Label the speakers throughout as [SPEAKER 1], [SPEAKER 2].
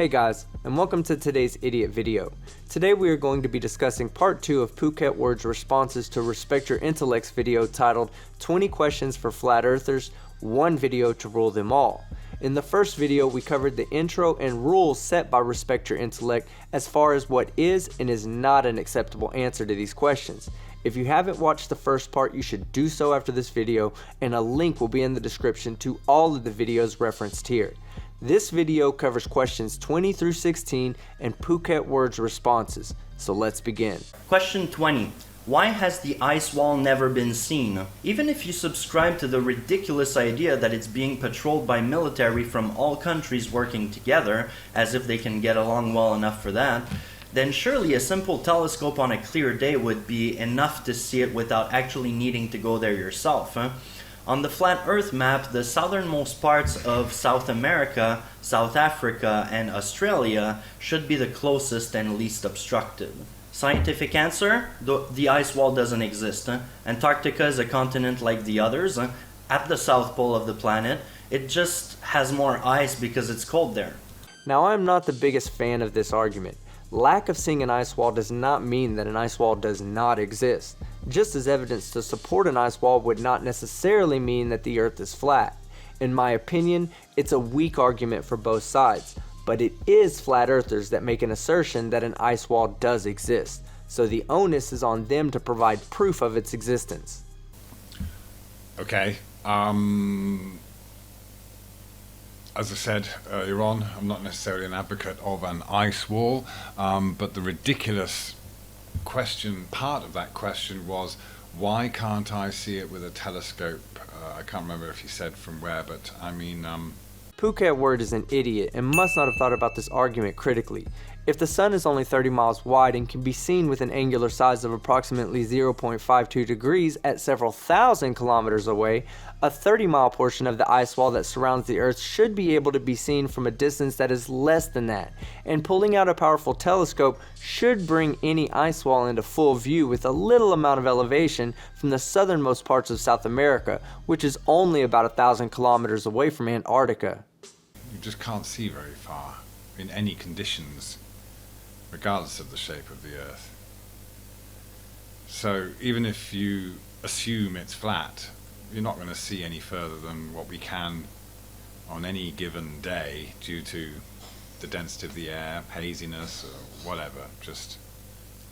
[SPEAKER 1] Hey guys, and welcome to today's idiot video. Today we are going to be discussing part 2 of Phuket Word's responses to Respect Your Intellect's video titled 20 Questions for Flat Earthers, One Video to Rule Them All. In the first video we covered the intro and rules set by Respect Your Intellect as far as what is and is not an acceptable answer to these questions. If you haven't watched the first part, you should do so after this video, and a link will be in the description to all of the videos referenced here. This video covers questions 20 through 16 and Phuket Word's responses, so let's begin.
[SPEAKER 2] Question 20. Why has the ice wall never been seen? Even if you subscribe to the ridiculous idea that it's being patrolled by military from all countries working together, as if they can get along well enough for that, then surely a simple telescope on a clear day would be enough to see it without actually needing to go there yourself. On the flat earth map, the southernmost parts of South America, South Africa, and Australia should be the closest and least obstructed. Scientific answer? The ice wall doesn't exist. Antarctica is a continent like the others. At the south pole of the planet, it just has more ice because it's cold there.
[SPEAKER 1] Now I'm not the biggest fan of this argument. Lack of seeing an ice wall does not mean that an ice wall does not exist, just as evidence to support an ice wall would not necessarily mean that the earth is flat. In my opinion, it's a weak argument for both sides, but it is flat earthers that make an assertion that an ice wall does exist, so the onus is on them to provide proof of its existence.
[SPEAKER 3] Okay, as I said earlier on, I'm not necessarily an advocate of an ice wall, but the ridiculous question, part of that question was, why can't I see it with a telescope? I can't remember if he said from where, but I mean...
[SPEAKER 1] Phuket Word is an idiot and must not have thought about this argument critically. If the sun is only 30 miles wide and can be seen with an angular size of approximately 0.52 degrees at several thousand kilometers away, a 30-mile portion of the ice wall that surrounds the Earth should be able to be seen from a distance that is less than that, and pulling out a powerful telescope should bring any ice wall into full view with a little amount of elevation from the southernmost parts of South America, which is only about 1,000 kilometers away from Antarctica.
[SPEAKER 3] You just can't see very far in any conditions, regardless of the shape of the Earth. So even if you assume it's flat, you're not going to see any further than what we can on any given day due to the density of the air, haziness, or whatever, just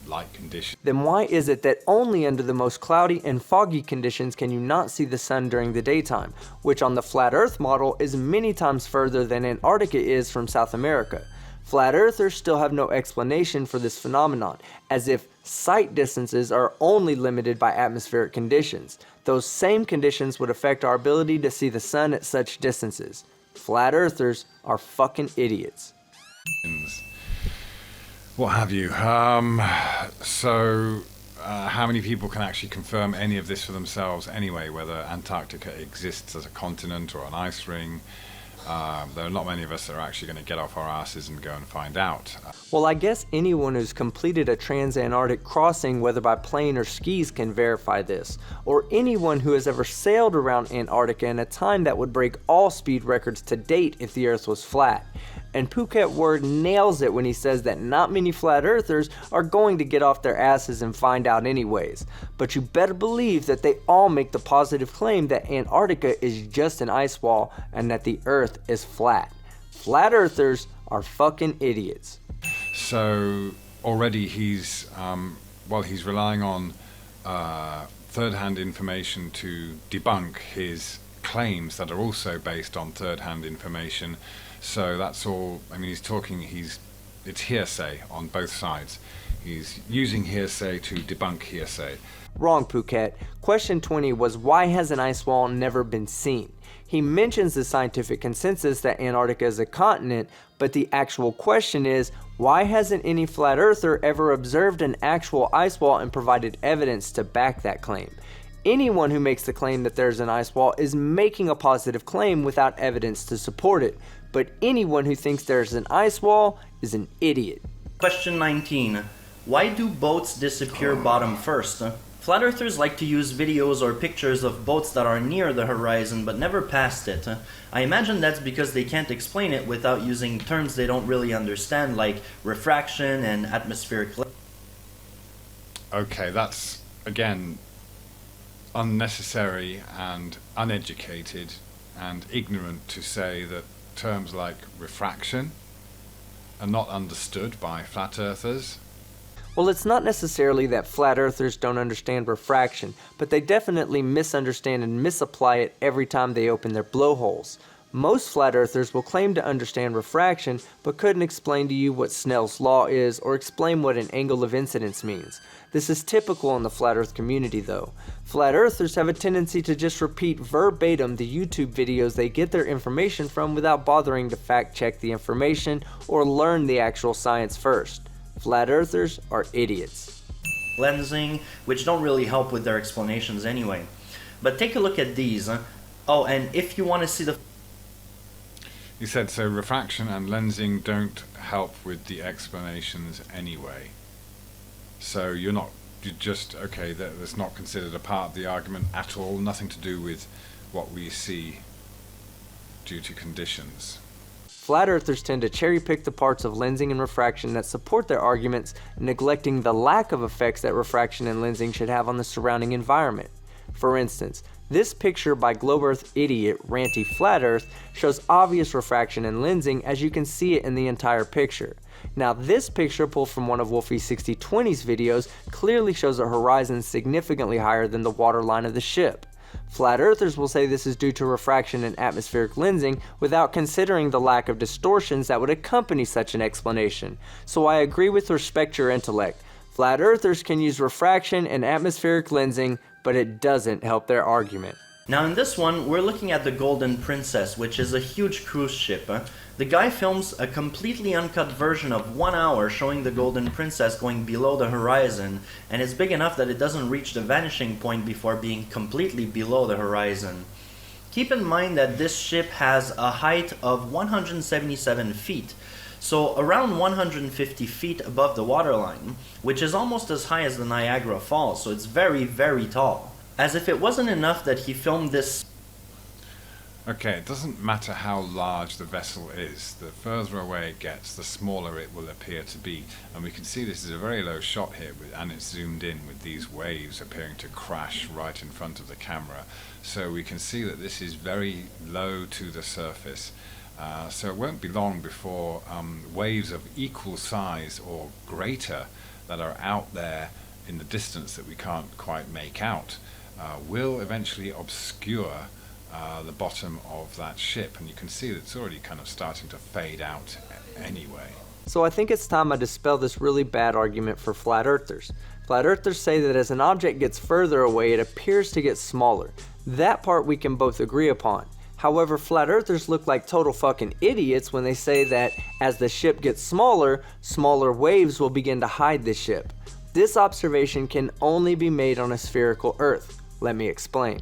[SPEAKER 3] light conditions.
[SPEAKER 1] Then why is it that only under the most cloudy and foggy conditions can you not see the sun during the daytime, which on the flat earth model is many times further than Antarctica is from South America? Flat earthers still have no explanation for this phenomenon, as if sight distances are only limited by atmospheric conditions. Those same conditions would affect our ability to see the sun at such distances. Flat earthers are fucking idiots.
[SPEAKER 3] What have you. So how many people can actually confirm any of this for themselves anyway, whether Antarctica exists as a continent or an ice ring? There are not many of us that are actually going to get off our asses and go and find out.
[SPEAKER 1] Well, I guess anyone who's completed a trans-Antarctic crossing, whether by plane or skis, can verify this. Or anyone who has ever sailed around Antarctica in a time that would break all speed records to date if the Earth was flat. And Phuket Word nails it when he says that not many flat earthers are going to get off their asses and find out anyways. But you better believe that they all make the positive claim that Antarctica is just an ice wall and that the Earth is flat. Flat earthers are fucking idiots.
[SPEAKER 3] So already he's relying on third-hand information to debunk his claims that are also based on third-hand information. So that's all. I mean, it's hearsay on both sides. He's using hearsay to debunk hearsay.
[SPEAKER 1] Wrong, Phuket. Question 20 was, why has an ice wall never been seen? He mentions the scientific consensus that Antarctica is a continent, but the actual question is, why hasn't any flat earther ever observed an actual ice wall and provided evidence to back that claim? Anyone who makes the claim that there's an ice wall is making a positive claim without evidence to support it. But anyone who thinks there's an ice wall is an idiot.
[SPEAKER 2] Question 19. Why do boats disappear bottom first? Flat earthers like to use videos or pictures of boats that are near the horizon but never past it. I imagine that's because they can't explain it without using terms they don't really understand, like refraction and atmospheric.
[SPEAKER 3] Okay, that's, again, unnecessary and uneducated and ignorant to say that terms like refraction are not understood by flat earthers.
[SPEAKER 1] Well, it's not necessarily that flat earthers don't understand refraction, but they definitely misunderstand and misapply it every time they open their blowholes. Most flat earthers will claim to understand refraction, but couldn't explain to you what Snell's law is or explain what an angle of incidence means. This is typical in the flat earth community though. Flat earthers have a tendency to just repeat verbatim the YouTube videos they get their information from without bothering to fact check the information or learn the actual science first. Flat earthers are idiots.
[SPEAKER 2] Lensing, which don't really help with their explanations anyway. But take a look at these. Oh, and if you want to see the...
[SPEAKER 3] You said so refraction and lensing don't help with the explanations anyway. So you just, okay, that's not considered a part of the argument at all, nothing to do with what we see due to conditions.
[SPEAKER 1] Flat earthers tend to cherry pick the parts of lensing and refraction that support their arguments, neglecting the lack of effects that refraction and lensing should have on the surrounding environment. For instance, this picture by Globe Earth idiot Ranty Flat Earth shows obvious refraction and lensing as you can see it in the entire picture. Now this picture pulled from one of Wolfie 6020's videos clearly shows a horizon significantly higher than the waterline of the ship. Flat earthers will say this is due to refraction and atmospheric lensing without considering the lack of distortions that would accompany such an explanation. So I agree with Respect Your Intellect. Flat earthers can use refraction and atmospheric lensing, but it doesn't help their argument.
[SPEAKER 2] Now in this one, we're looking at the Golden Princess, which is a huge cruise ship. The guy films a completely uncut version of 1 hour showing the Golden Princess going below the horizon, and it's big enough that it doesn't reach the vanishing point before being completely below the horizon. Keep in mind that this ship has a height of 177 feet, so around 150 feet above the waterline, which is almost as high as the Niagara Falls, so it's very, very tall. As if it wasn't enough that he filmed this.
[SPEAKER 3] Okay, it doesn't matter how large the vessel is. The further away it gets, the smaller it will appear to be. And we can see this is a very low shot here, and it's zoomed in with these waves appearing to crash right in front of the camera. So we can see that this is very low to the surface. So it won't be long before waves of equal size or greater that are out there in the distance that we can't quite make out will eventually obscure the bottom of that ship, and you can see that it's already kind of starting to fade out anyway.
[SPEAKER 1] So I think it's time I dispel this really bad argument for flat earthers. Flat earthers say that as an object gets further away, it appears to get smaller. That part we can both agree upon. However, flat earthers look like total fucking idiots when they say that as the ship gets smaller, smaller waves will begin to hide the ship. This observation can only be made on a spherical Earth. Let me explain.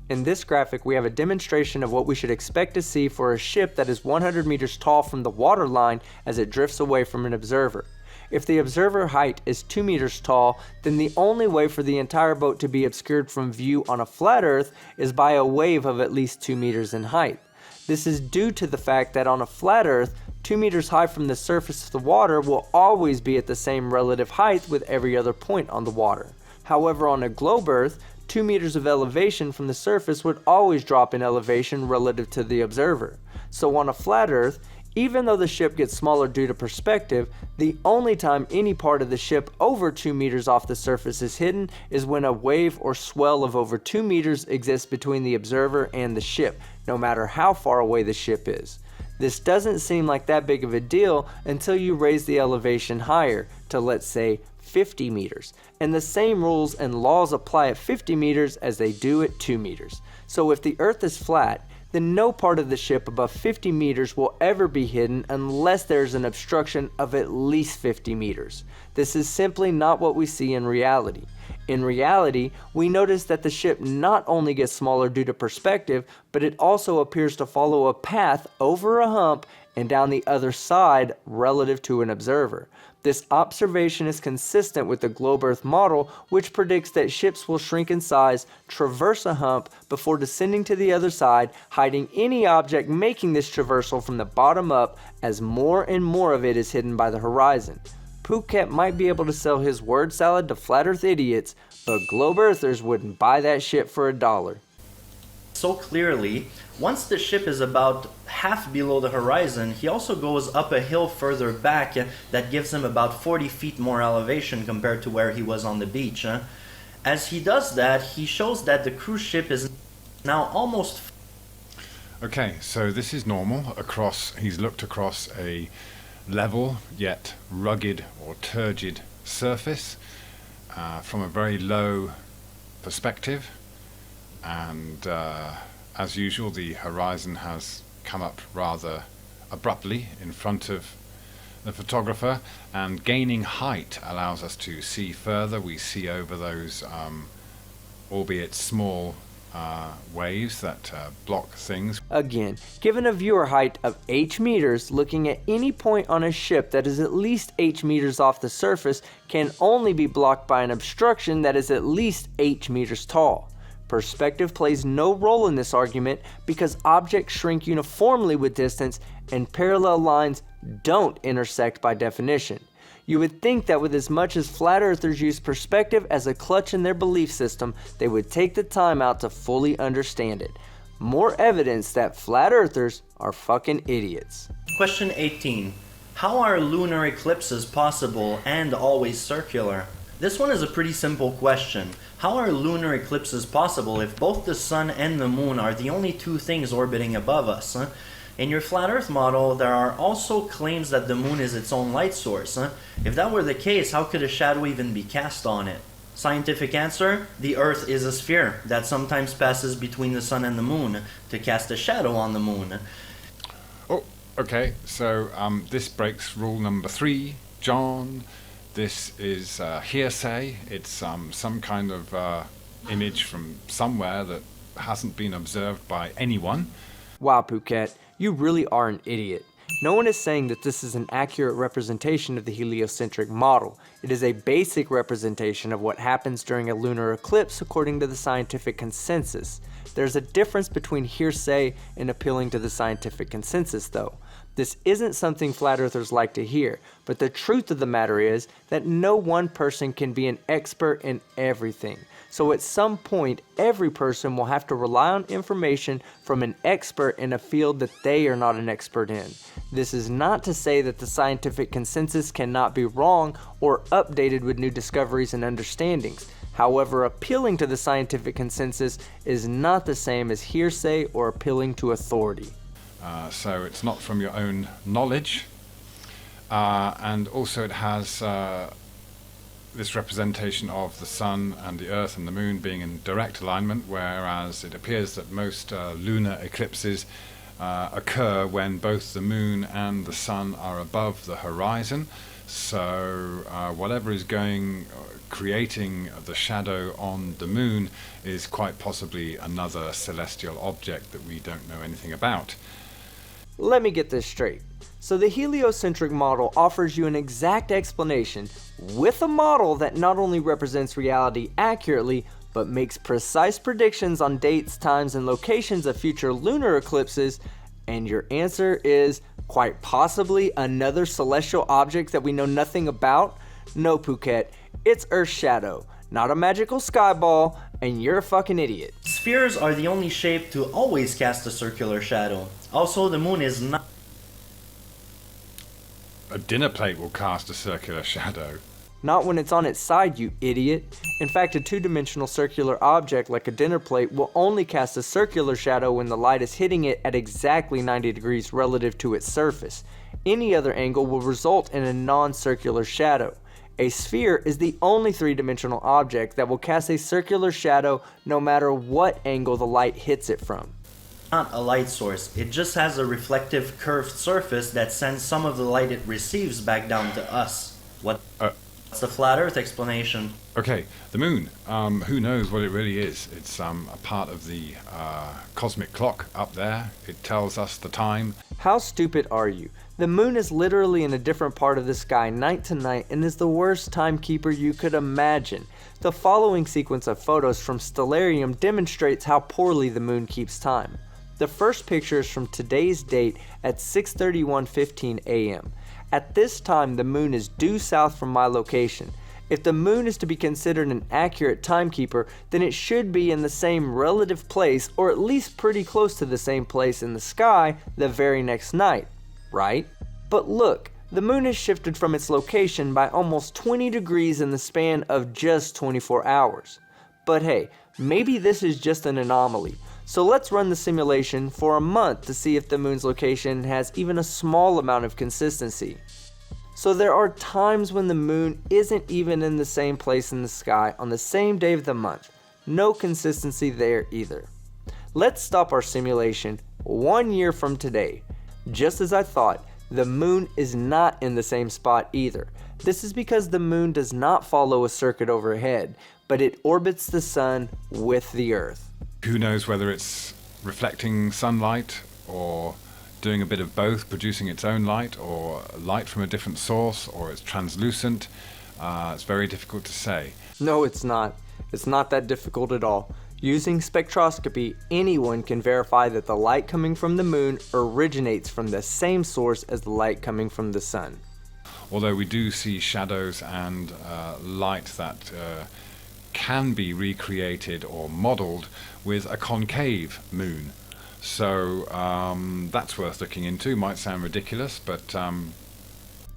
[SPEAKER 1] In this graphic, we have a demonstration of what we should expect to see for a ship that is 100 meters tall from the waterline as it drifts away from an observer. If the observer height is 2 meters tall, then the only way for the entire boat to be obscured from view on a flat Earth is by a wave of at least 2 meters in height. This is due to the fact that on a flat Earth, 2 meters high from the surface of the water will always be at the same relative height with every other point on the water. However, on a globe Earth, 2 meters of elevation from the surface would always drop in elevation relative to the observer. So on a flat Earth, even though the ship gets smaller due to perspective, the only time any part of the ship over 2 meters off the surface is hidden is when a wave or swell of over 2 meters exists between the observer and the ship, no matter how far away the ship is. This doesn't seem like that big of a deal until you raise the elevation higher to, let's say, 50 meters, and the same rules and laws apply at 50 meters as they do at 2 meters. So if the Earth is flat, then no part of the ship above 50 meters will ever be hidden unless there's an obstruction of at least 50 meters. This is simply not what we see in reality. In reality, we notice that the ship not only gets smaller due to perspective, but it also appears to follow a path over a hump and down the other side relative to an observer. This observation is consistent with the globe Earth model, which predicts that ships will shrink in size, traverse a hump before descending to the other side, hiding any object making this traversal from the bottom up as more and more of it is hidden by the horizon. Phuket might be able to sell his word salad to flat Earth idiots, but globe Earthers wouldn't buy that shit for $1.
[SPEAKER 2] So clearly, once the ship is about half below the horizon, he also goes up a hill further back that gives him about 40 feet more elevation compared to where he was on the beach. As he does that, he shows that the cruise ship is now almost...
[SPEAKER 3] Okay, so this is normal. He's looked across a level yet rugged or turgid surface from a very low perspective. And as usual, the horizon has come up rather abruptly in front of the photographer, and gaining height allows us to see further. We see over those, albeit small, waves that block things.
[SPEAKER 1] Again, given a viewer height of h meters, looking at any point on a ship that is at least h meters off the surface can only be blocked by an obstruction that is at least h meters tall. Perspective plays no role in this argument because objects shrink uniformly with distance and parallel lines don't intersect by definition. You would think that with as much as flat earthers use perspective as a clutch in their belief system, they would take the time out to fully understand it. More evidence that flat earthers are fucking idiots.
[SPEAKER 2] Question 18. How are lunar eclipses possible and always circular? This one is a pretty simple question. How are lunar eclipses possible if both the sun and the moon are the only two things orbiting above us? In your flat earth model, there are also claims that the moon is its own light source. If that were the case, how could a shadow even be cast on it? Scientific answer: the earth is a sphere that sometimes passes between the sun and the moon to cast a shadow on the moon.
[SPEAKER 3] Oh, okay, so this breaks rule number 3, John. This is hearsay. It's some kind of image from somewhere that hasn't been observed by anyone.
[SPEAKER 1] Wow, Phuket, you really are an idiot. No one is saying that this is an accurate representation of the heliocentric model. It is a basic representation of what happens during a lunar eclipse according to the scientific consensus. There's a difference between hearsay and appealing to the scientific consensus, though. This isn't something flat earthers like to hear, but the truth of the matter is that no one person can be an expert in everything. So at some point, every person will have to rely on information from an expert in a field that they are not an expert in. This is not to say that the scientific consensus cannot be wrong or updated with new discoveries and understandings. However, appealing to the scientific consensus is not the same as hearsay or appealing to authority.
[SPEAKER 3] So it's not from your own knowledge, and also it has this representation of the sun and the earth and the moon being in direct alignment, whereas it appears that most lunar eclipses occur when both the moon and the sun are above the horizon. So whatever is creating the shadow on the moon is quite possibly another celestial object that we don't know anything about.
[SPEAKER 1] Let me get this straight. So the heliocentric model offers you an exact explanation with a model that not only represents reality accurately, but makes precise predictions on dates, times, and locations of future lunar eclipses, and your answer is quite possibly another celestial object that we know nothing about? No, Phuket, it's Earth's shadow, not a magical sky ball, and you're a fucking idiot.
[SPEAKER 2] Spheres are the only shape to always cast a circular shadow. Also, the moon is not...
[SPEAKER 3] A dinner plate will cast a circular shadow.
[SPEAKER 1] Not when it's on its side, you idiot. In fact, a two-dimensional circular object like a dinner plate will only cast a circular shadow when the light is hitting it at exactly 90 degrees relative to its surface. Any other angle will result in a non-circular shadow. A sphere is the only three-dimensional object that will cast a circular shadow no matter what angle the light hits it from.
[SPEAKER 2] Not a light source. It just has a reflective curved surface that sends some of the light it receives back down to us. What's the flat earth explanation?
[SPEAKER 3] Okay, the moon. Who knows what it really is? It's a part of the cosmic clock up there. It tells us the time.
[SPEAKER 1] How stupid are you? The moon is literally in a different part of the sky night to night and is the worst timekeeper you could imagine. The following sequence of photos from Stellarium demonstrates how poorly the moon keeps time. The first picture is from today's date at 6:31:15 a.m. At this time, the moon is due south from my location. If the moon is to be considered an accurate timekeeper, then it should be in the same relative place, or at least pretty close to the same place in the sky the very next night, right? But look, the moon has shifted from its location by almost 20 degrees in the span of just 24 hours. But hey, maybe this is just an anomaly. So let's run the simulation for a month to see if the moon's location has even a small amount of consistency. So there are times when the moon isn't even in the same place in the sky on the same day of the month. No consistency there either. Let's stop our simulation 1 year from today. Just as I thought, the moon is not in the same spot either. This is because the moon does not follow a circuit overhead, but it orbits the sun with the earth.
[SPEAKER 3] Who knows whether it's reflecting sunlight or doing a bit of both, producing its own light or light from a different source, or it's translucent. It's very difficult to say.
[SPEAKER 1] No, it's not. It's not that difficult at all. Using spectroscopy, anyone can verify that the light coming from the moon originates from the same source as the light coming from the sun.
[SPEAKER 3] Although we do see shadows and light that can be recreated or modeled with a concave moon. So that's worth looking into. Might sound ridiculous, but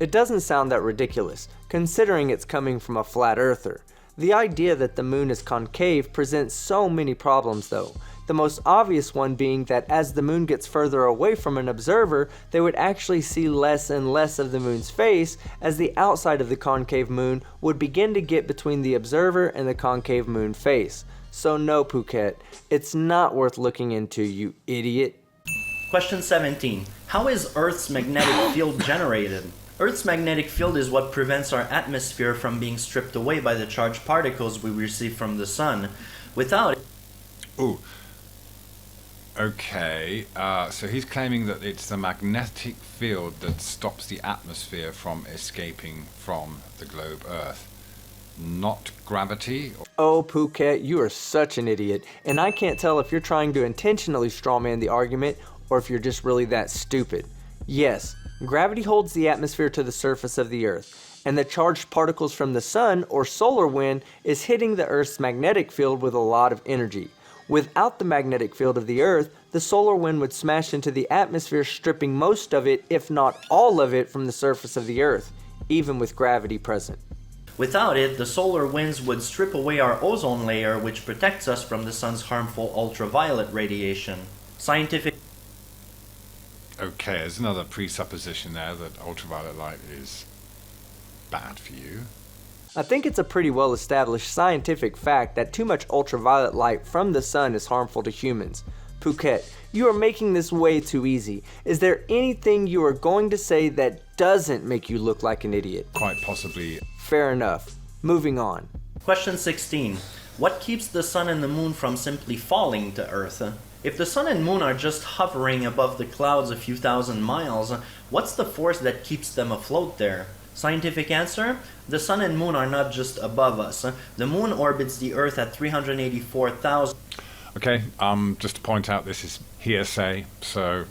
[SPEAKER 1] it doesn't sound that ridiculous, considering it's coming from a flat earther. The idea that the moon is concave presents so many problems though. The most obvious one being that as the moon gets further away from an observer, they would actually see less and less of the moon's face, as the outside of the concave moon would begin to get between the observer and the concave moon face. So no, Phuket, it's not worth looking into, you idiot.
[SPEAKER 2] Question 17. How is Earth's magnetic field generated? Earth's magnetic field is what prevents our atmosphere from being stripped away by the charged particles we receive from the sun. Without it...
[SPEAKER 3] Ooh. Okay, so he's claiming that it's the magnetic field that stops the atmosphere from escaping from the globe Earth, not gravity.
[SPEAKER 1] Oh, Phuket, you are such an idiot, and I can't tell if you're trying to intentionally strawman the argument or if you're just really that stupid. Yes, gravity holds the atmosphere to the surface of the Earth, and the charged particles from the sun or solar wind is hitting the Earth's magnetic field with a lot of energy. Without the magnetic field of the Earth, the solar wind would smash into the atmosphere, stripping most of it, if not all of it, from the surface of the Earth, even with gravity present.
[SPEAKER 2] Without it, the solar winds would strip away our ozone layer, which protects us from the sun's harmful ultraviolet radiation. Scientific...
[SPEAKER 3] Okay, there's another presupposition there that ultraviolet light is bad for you.
[SPEAKER 1] I think it's a pretty well established scientific fact that too much ultraviolet light from the sun is harmful to humans. Phuket, you are making this way too easy. Is there anything you are going to say that doesn't make you look like an idiot?
[SPEAKER 3] Quite possibly.
[SPEAKER 1] Fair enough. Moving on.
[SPEAKER 2] Question 16. What keeps the sun and the moon from simply falling to Earth? If the sun and moon are just hovering above the clouds a few thousand miles, what's the force that keeps them afloat there? Scientific answer? The sun and moon are not just above us. The moon orbits the Earth at 384,000...
[SPEAKER 3] Okay, just to point out, this is hearsay, so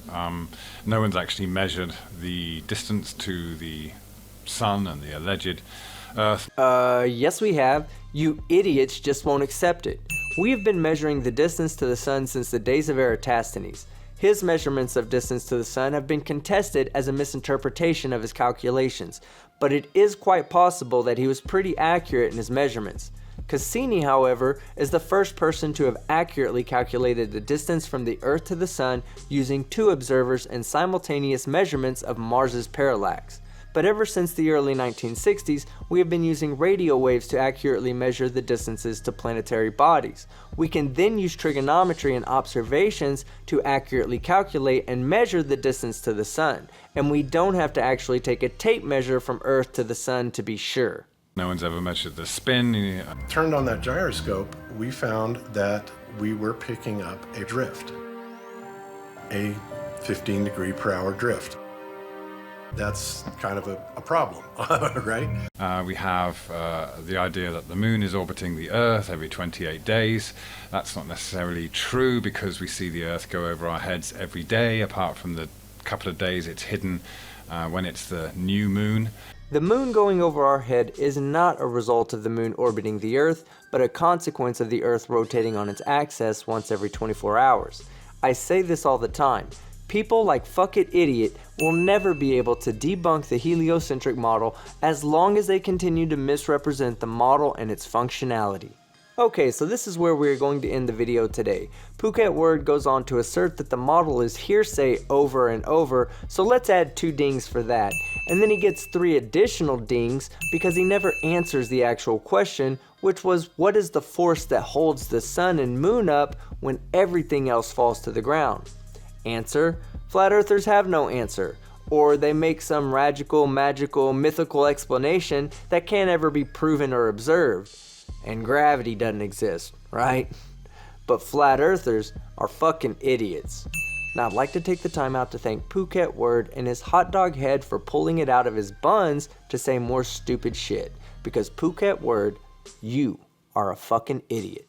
[SPEAKER 3] no one's actually measured the distance to the sun and the alleged Earth.
[SPEAKER 1] Yes we have. You idiots just won't accept it. We have been measuring the distance to the sun since the days of Eratosthenes. His measurements of distance to the sun have been contested as a misinterpretation of his calculations, but it is quite possible that he was pretty accurate in his measurements. Cassini, however, is the first person to have accurately calculated the distance from the Earth to the sun using two observers and simultaneous measurements of Mars's parallax. But ever since the early 1960s, we have been using radio waves to accurately measure the distances to planetary bodies. We can then use trigonometry and observations to accurately calculate and measure the distance to the sun, and we don't have to actually take a tape measure from Earth to the sun to be sure.
[SPEAKER 3] No one's ever measured the spin.
[SPEAKER 4] Turned on that gyroscope, we found that we were picking up a drift, a 15 degree per hour drift. that's kind of a problem, right?
[SPEAKER 3] We have the idea that the moon is orbiting the Earth every 28 days. That's not necessarily true because we see the Earth go over our heads every day, apart from the couple of days it's hidden when it's the new moon.
[SPEAKER 1] The moon going over our head is not a result of the moon orbiting the Earth, but a consequence of the Earth rotating on its axis once every 24 hours. I say this all the time. People like Fuck It Idiot will never be able to debunk the heliocentric model as long as they continue to misrepresent the model and its functionality. Okay, so this is where we are going to end the video today. Phuket Word goes on to assert that the model is hearsay over and over, so let's add 2 dings for that. And then he gets 3 additional dings because he never answers the actual question, which was, what is the force that holds the sun and moon up when everything else falls to the ground? Answer: flat earthers have no answer, or they make some magical, mythical explanation that can't ever be proven or observed. And gravity doesn't exist, right? But flat earthers are fucking idiots. Now I'd like to take the time out to thank Phuket Word and his hot dog head for pulling it out of his buns to say more stupid shit. Because Phuket Word, you are a fucking idiot.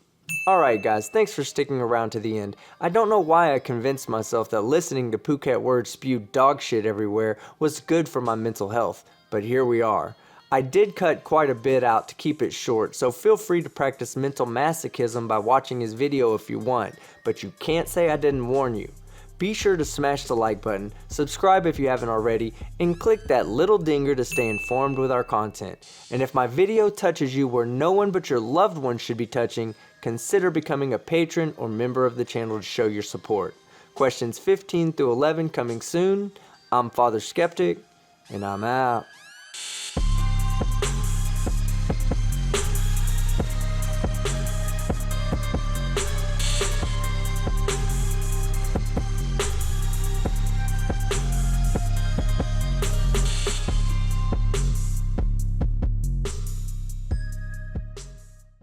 [SPEAKER 1] Alright guys, thanks for sticking around to the end. I don't know why I convinced myself that listening to Phuket Word spew dog shit everywhere was good for my mental health, but here we are. I did cut quite a bit out to keep it short, so feel free to practice mental masochism by watching his video if you want, but you can't say I didn't warn you. Be sure to smash the like button, subscribe if you haven't already, and click that little dinger to stay informed with our content. And if my video touches you where no one but your loved ones should be touching, consider becoming a patron or member of the channel to show your support. Questions 15 through 11 coming soon. I'm Father Skeptic, and I'm out.